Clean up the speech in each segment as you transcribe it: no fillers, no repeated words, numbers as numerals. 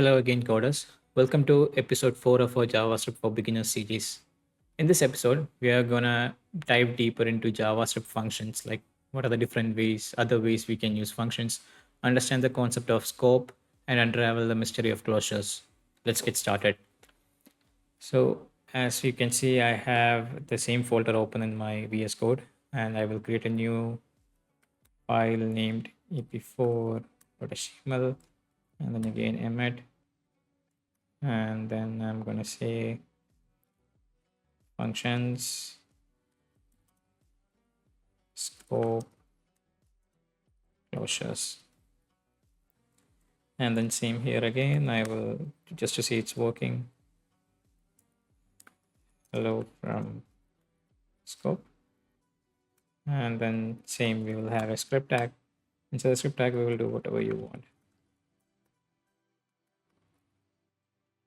Hello again, coders. Welcome to episode 4 of our JavaScript for Beginners series. In this episode, we are gonna dive deeper into JavaScript functions, like what are the different ways, other ways we can use functions, understand the concept of scope, and unravel the mystery of closures. Let's get started. So, as you can see, I have the same folder open in my VS Code, and I will create a new file named ep4.html, and then again emit, and then I'm going to say functions scope closures, and then same here again. I will just to see it's working. Hello from scope, and then same we will have a script tag. Inside the script tag we will do whatever you want.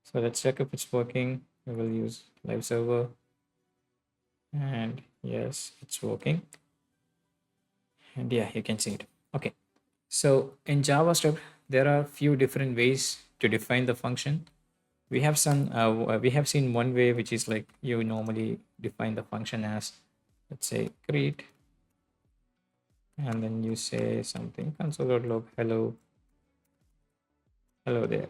So let's check if it's working. We will use live server, and yes, it's working. And yeah, you can see it. Okay, so in JavaScript there are few different ways to define the function. We have seen one way, which is like you normally define the function as, let's say, create, and then you say something console.log hello there,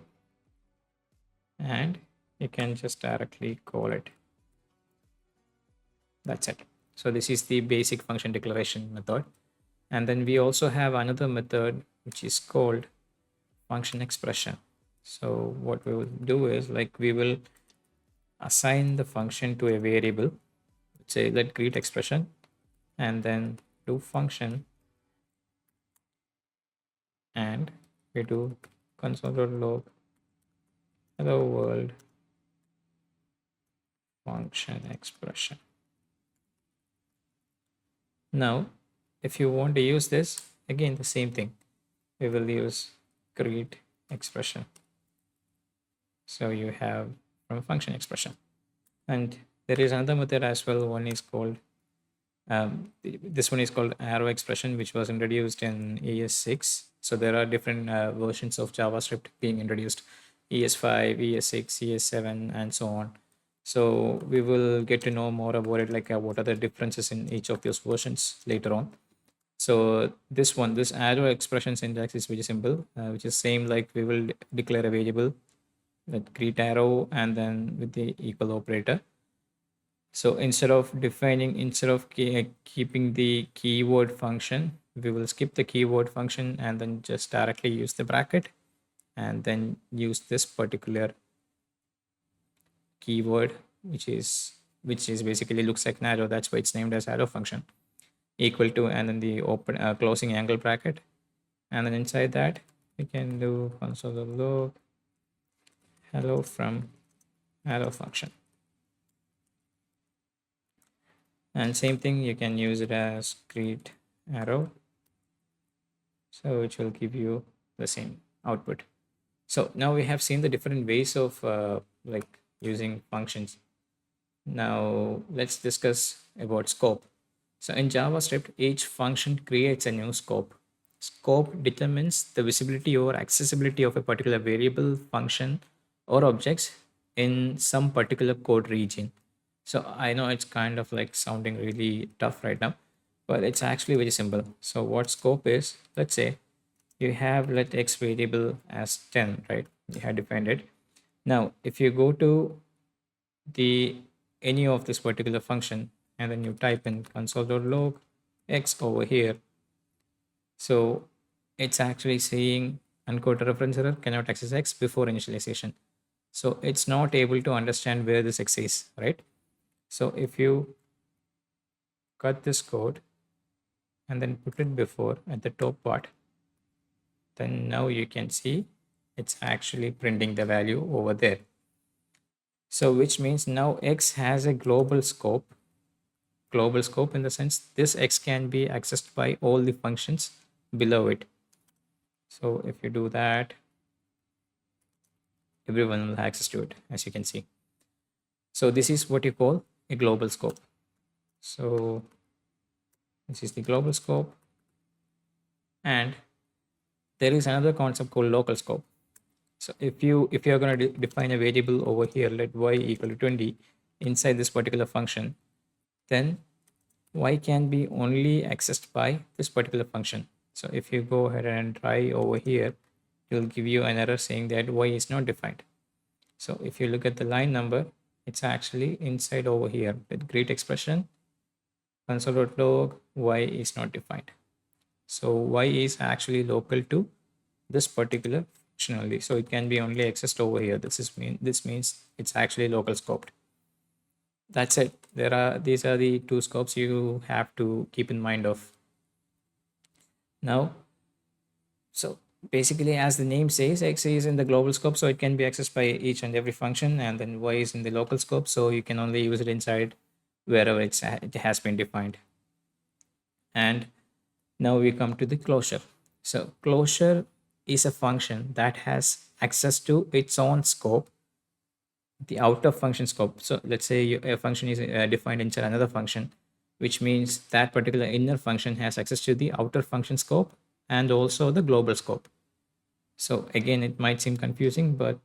and you can just directly call it. That's it. So this is the basic function declaration method. And then we also have another method which is called function expression. So what we will do is, like, we will assign the function to a variable, say let greet expression, and then do function, and we do console.log hello world function expression. Now if you want to use this, again the same thing, we will use greet expression. So you have from function expression, and there is another method as well. One is called this one is called arrow expression, which was introduced in ES6. So there are different versions of JavaScript being introduced: ES5, ES6, ES7, and so on. So we will get to know more about it, like what are the differences in each of those versions later on. So this arrow expression syntax is very simple, which is same like we will declare a variable with greet arrow and then with the equal operator. So instead of keeping the keyword function, we will skip the keyword function and then just directly use the bracket, and then use this particular keyword, which is basically looks like an arrow. That's why it's named as arrow function, equal to, and then the open closing angle bracket, and then inside that we can do console.log hello from arrow function. And same thing, you can use it as greet arrow, so which will give you the same output. So now we have seen the different ways of like using functions. Now let's discuss about scope. So in JavaScript, each function creates a new scope. Scope determines the visibility or accessibility of a particular variable, function, or objects in some particular code region. So I know it's kind of like sounding really tough right now, but it's actually very simple. So what scope is, let's say you have let x variable as 10, right? You have defined it. Now if you go to the any of this particular function, and then you type in console.log x over here, so it's actually saying unquote reference error, cannot access x before initialization. So it's not able to understand where this x is, right? So if you cut this code and then put it before at the top part, then now you can see it's actually printing the value over there. So which means now x has a global scope in the sense this x can be accessed by all the functions below it. So if you do that, everyone will have access to it, as you can see. So this is what you call a global scope. So this is the global scope, and there is another concept called local scope. So if you're going to define a variable over here, let y equal to 20 inside this particular function, then y can be only accessed by this particular function. So if you go ahead and try over here, it will give you an error saying that y is not defined. So if you look at the line number, it's actually inside over here with great expression console.log y is not defined. So y is actually local to this particular function only. So it can be only accessed over here. This means it's actually local scoped. That's it. These are the two scopes you have to keep in mind of. Now, so basically, as the name says, x is in the global scope, so it can be accessed by each and every function, and then y is in the local scope, so you can only use it inside wherever it has been defined. And now we come to the closure. So closure is a function that has access to its own scope, the outer function scope. So let's say a function is defined inside another function, which means that particular inner function has access to the outer function scope and also the global scope. So again, it might seem confusing, but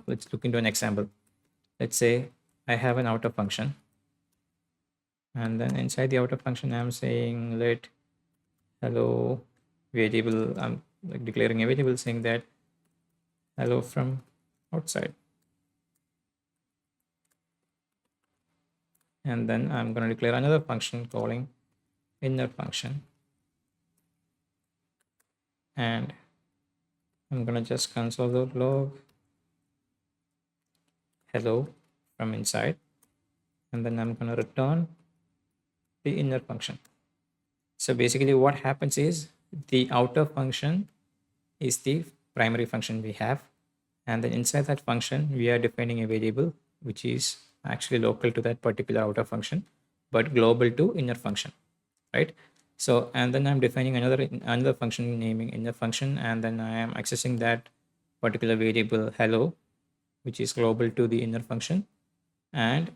let's look into an example. Let's say I have an outer function, and then inside the outer function, I'm saying let hello variable. I'm like declaring a variable saying that hello from outside. And then I'm going to declare another function calling inner function. And I'm going to just console.log hello from inside. And then I'm going to return the inner function. So basically what happens is the outer function is the primary function we have. And then inside that function, we are defining a variable which is actually local to that particular outer function, but global to inner function, right? So, and then I'm defining another function naming inner function, and then I am accessing that particular variable hello, which is global to the inner function. And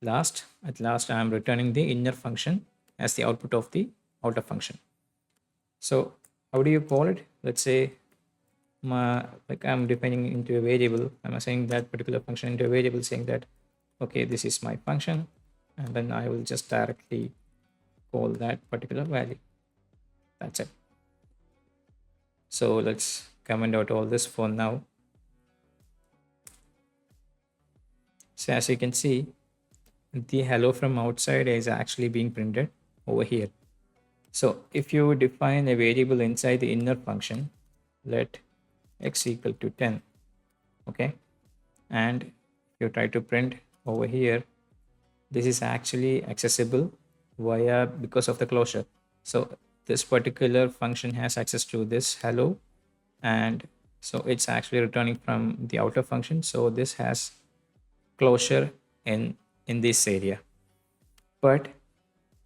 at last, I'm returning the inner function as the output of the outer function. So how do you call it? Let's say like I'm defining into a variable, I'm assigning that particular function into a variable saying that, okay, this is my function, and then I will just directly call that particular value. That's it. So let's comment out all this for now. So as you can see, the hello from outside is actually being printed over here. So if you define a variable inside the inner function, let x equal to 10, okay, and you try to print over here, this is actually accessible because of the closure. So this particular function has access to this hello, and so it's actually returning from the outer function. So this has closure in this area, but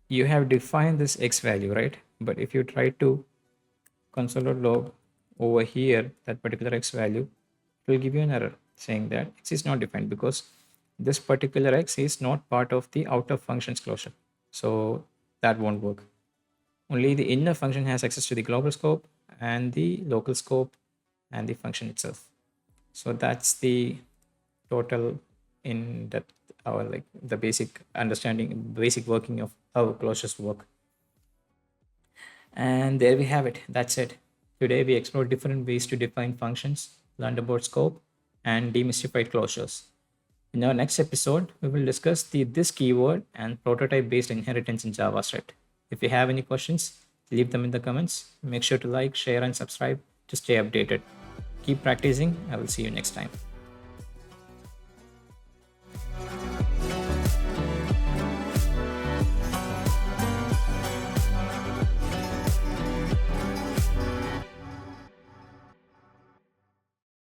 you have defined this x value, right? But if you try to console.log over here that particular x value, it will give you an error saying that x is not defined because this particular x is not part of the outer function's closure. So that won't work. Only the inner function has access to the global scope and the local scope and the function itself. So that's the total in depth, or like the basic understanding, basic working of how closures work. And there we have it. That's it. Today we explored different ways to define functions, learned about scope, and demystified closures. In our next episode, we will discuss the this keyword and prototype based inheritance in JavaScript. If you have any questions, leave them in the comments. Make sure to like, share, and subscribe to stay updated. Keep practicing. I will see you next time.